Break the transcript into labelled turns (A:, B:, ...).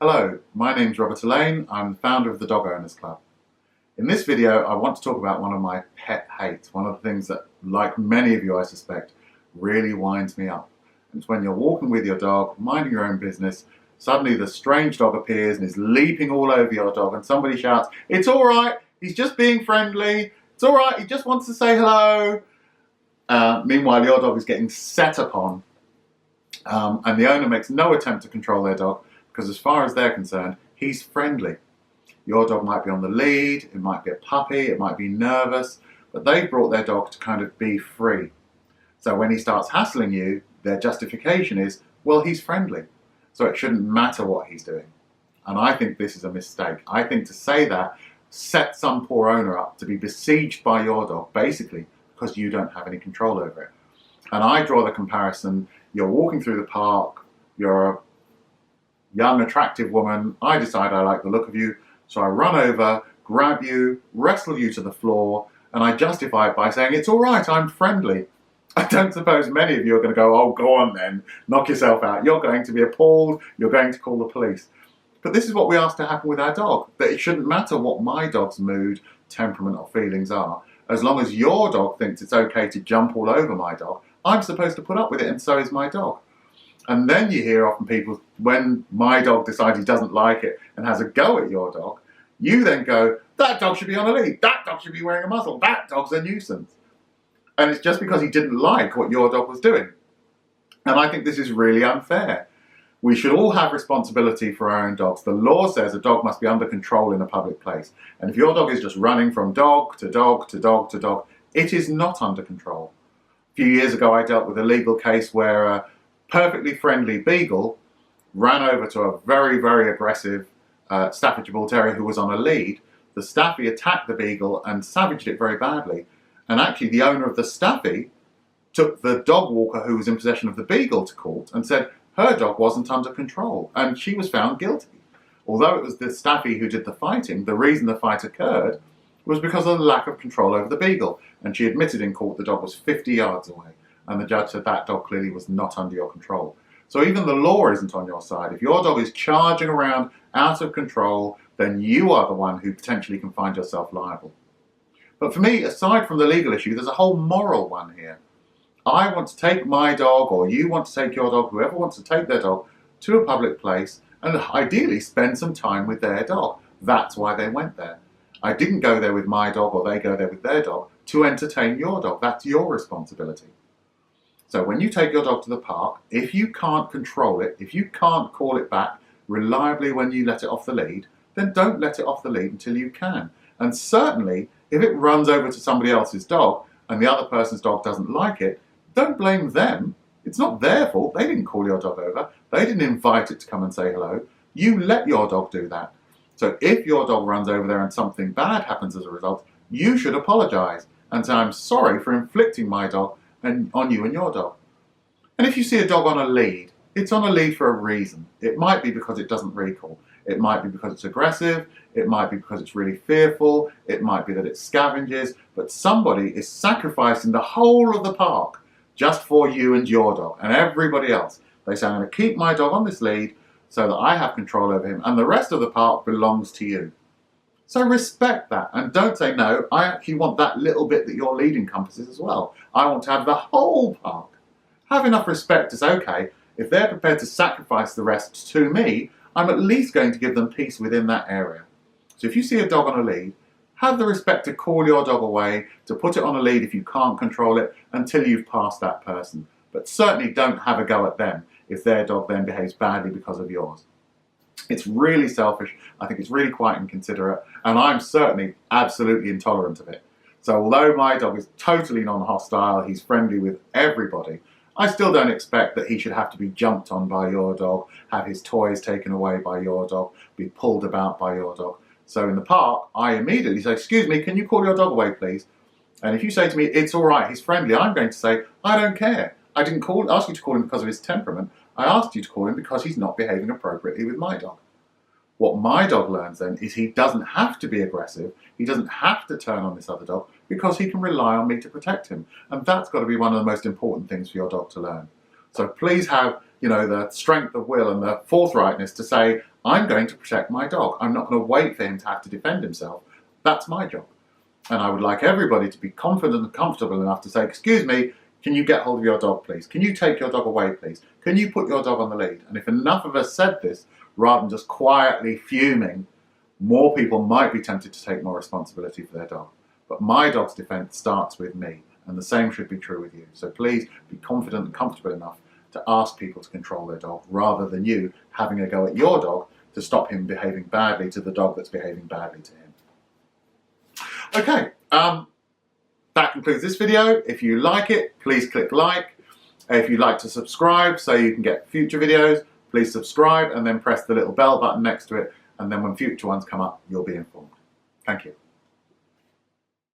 A: Hello, my name's Alleyne. I'm the founder of the Dog Owners Club. In this video, I want to talk about one of my pet hates, one of the things that, like many of you I suspect, really winds me up. It's when you're walking with your dog, minding your own business, suddenly the strange dog appears and is leaping all over your dog and somebody shouts, "It's all right, he's just being friendly, it's all right, he just wants to say hello." Meanwhile, your dog is getting set upon and the owner makes no attempt to control their dog because as far as they're concerned, he's friendly. Your dog might be on the lead, it might be a puppy, it might be nervous, but they brought their dog to kind of be free. So when he starts hassling you, their justification is, well, he's friendly, so it shouldn't matter what he's doing. And I think this is a mistake. I think to say that sets some poor owner up to be besieged by your dog, basically because you don't have any control over it. And I draw the comparison, you're walking through the park, you're a young, attractive woman, I decide I like the look of you, so I run over, grab you, wrestle you to the floor, and I justify it by saying, it's all right, I'm friendly. I don't suppose many of you are going to go, oh, go on then, knock yourself out. You're going to be appalled, you're going to call the police. But this is what we ask to happen with our dog, that it shouldn't matter what my dog's mood, temperament or feelings are. As long as your dog thinks it's okay to jump all over my dog, I'm supposed to put up with it, and so is my dog. And then you hear often people, when my dog decides he doesn't like it and has a go at your dog, you then go, that dog should be on a lead, that dog should be wearing a muzzle, that dog's a nuisance. And it's just because he didn't like what your dog was doing. And I think this is really unfair. We should all have responsibility for our own dogs. The law says a dog must be under control in a public place. And if your dog is just running from dog to dog to dog to dog, it is not under control. A few years ago, I dealt with a legal case where a perfectly friendly beagle ran over to a very, very aggressive Staffordshire Bull Terrier who was on a lead. The Staffy attacked the beagle and savaged it very badly. And actually the owner of the Staffy took the dog walker who was in possession of the beagle to court and said her dog wasn't under control, and she was found guilty. Although it was the Staffy who did the fighting, the reason the fight occurred was because of the lack of control over the beagle. And she admitted in court the dog was 50 yards away. And the judge said that dog clearly was not under your control. So even the law isn't on your side. If your dog is charging around out of control, then you are the one who potentially can find yourself liable. But for me, aside from the legal issue, there's a whole moral one here. I want to take my dog, or you want to take your dog, whoever wants to take their dog, to a public place and ideally spend some time with their dog. That's why they went there. I didn't go there with my dog, or they go there with their dog, to entertain your dog. That's your responsibility. So when you take your dog to the park, if you can't control it, if you can't call it back reliably when you let it off the lead, then don't let it off the lead until you can. And certainly, if it runs over to somebody else's dog and the other person's dog doesn't like it, don't blame them. It's not their fault. They didn't call your dog over. They didn't invite it to come and say hello. You let your dog do that. So if your dog runs over there and something bad happens as a result, you should apologize and say, I'm sorry for inflicting my dog and on you and your dog. And if you see a dog on a lead, it's on a lead for a reason. It might be because it doesn't recall. It might be because it's aggressive. It might be because it's really fearful. It might be that it scavenges. But somebody is sacrificing the whole of the park just for you and your dog and everybody else. They say, I'm going to keep my dog on this lead so that I have control over him, and the rest of the park belongs to you. So respect that, and don't say, no, I actually want that little bit that your lead encompasses as well. I want to have the whole park. Have enough respect to say, okay, if they're prepared to sacrifice the rest to me, I'm at least going to give them peace within that area. So if you see a dog on a lead, have the respect to call your dog away, to put it on a lead if you can't control it until you've passed that person. But certainly don't have a go at them if their dog then behaves badly because of yours. It's really selfish. I think it's really quite inconsiderate, and I'm certainly absolutely intolerant of it. So although my dog is totally non-hostile, he's friendly with everybody, I still don't expect that he should have to be jumped on by your dog, have his toys taken away by your dog, be pulled about by your dog. So in the park, I immediately say, excuse me, can you call your dog away, please? And if you say to me, it's all right, he's friendly, I'm going to say, I don't care. I didn't ask you to call him because of his temperament. I asked you to call him because he's not behaving appropriately with my dog. What my dog learns then is he doesn't have to be aggressive. He doesn't have to turn on this other dog because he can rely on me to protect him. And that's got to be one of the most important things for your dog to learn. So please have, the strength of will and the forthrightness to say, I'm going to protect my dog. I'm not going to wait for him to have to defend himself. That's my job. And I would like everybody to be confident and comfortable enough to say, excuse me, can you get hold of your dog, please? Can you take your dog away, please? Can you put your dog on the lead? And if enough of us said this, rather than just quietly fuming, more people might be tempted to take more responsibility for their dog. But my dog's defense starts with me, and the same should be true with you. So please be confident and comfortable enough to ask people to control their dog, rather than you having a go at your dog to stop him behaving badly to the dog that's behaving badly to him. Okay, that concludes this video. If you like it, please click like. If you'd like to subscribe so you can get future videos, please subscribe and then press the little bell button next to it, and then when future ones come up, you'll be informed. Thank you.